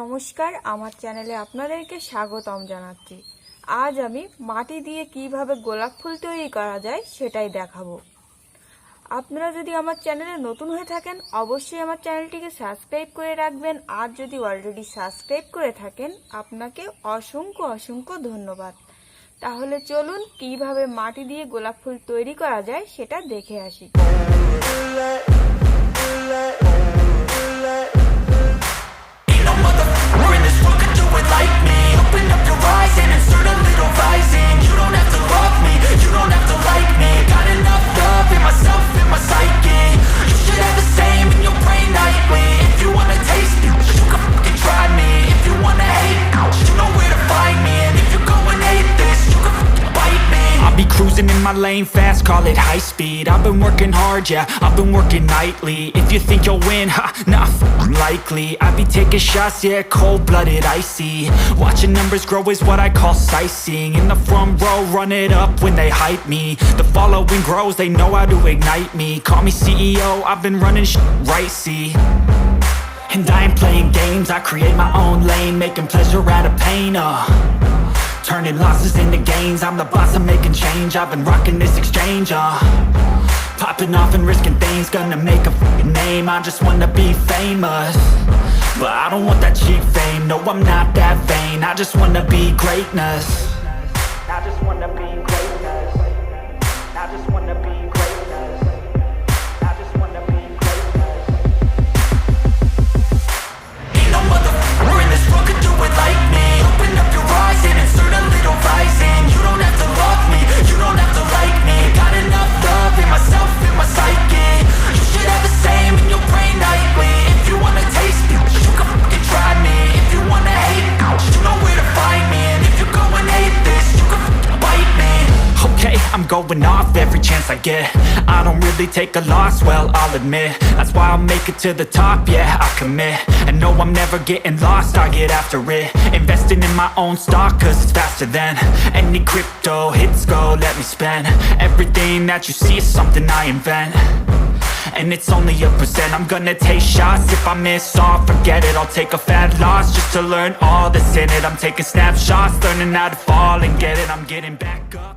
নমস্কার, আমার চ্যানেলে আপনাদেরকে স্বাগতম জানাচ্ছি। আজ আমি মাটি দিয়ে কিভাবে গোলাপ ফুল তৈরি করা যায় সেটাই দেখাবো। আপনারা যদি আমার চ্যানেলে নতুন হয়ে থাকেন অবশ্যই আমার চ্যানেলটিকে সাবস্ক্রাইব করে রাখবেন, আর যদি অলরেডি সাবস্ক্রাইব করে থাকেন আপনাকে অসংখ্য অসংখ্য ধন্যবাদ। তাহলে চলুন কিভাবে মাটি দিয়ে গোলাপ ফুল তৈরি করা যায় সেটা দেখে আসি। Cruising in my lane fast, call it high speed. I've been working hard, yeah, I've been working nightly. If you think you'll win, ha, not likely. I be taking shots, yeah, cold-blooded, icy. Watching numbers grow is what I call sightseeing. In the front row, run it up when they hype me. The following grows, they know how to ignite me. Call me CEO, I've been running right, see. And I ain't playing games, I create my own lane, making pleasure out of pain, turning losses into gains. I'm the boss, I'm making change. I've been rocking this exchange, popping off and risking things. Gonna make a name, I just wanna be famous. But I don't want that cheap fame, no I'm not that vain. I just wanna be greatness. I just wanna be greatness. I just wanna be greatness. I just wanna be greatness. Ain't no motherfucker in this world could do it like me. Open up your eyes and insert a little rising. You don't have to love me, you don't have to like me. Got enough love in myself, in my psyche. You should have the same in your brain nightly. If you wanna taste me, you can fucking try me. If you wanna hate, you know where to find me. And if you go and hate this, you can fucking bite me. Okay, I'm going off every chance I get. I don't really take a loss, well, I'll admit. That's why I'll make it to the top, yeah, I commit. And no, I'm never getting lost, I get after it. Investing in my own stock, cause it's faster than any crypto hits go, let me spend. Everything that you see is something I invent, and it's only a percent. I'm gonna take shots, if I miss all, forget it. I'll take a fat loss just to learn all that's in it. I'm taking snapshots, learning how to fall and get it. I'm getting back up.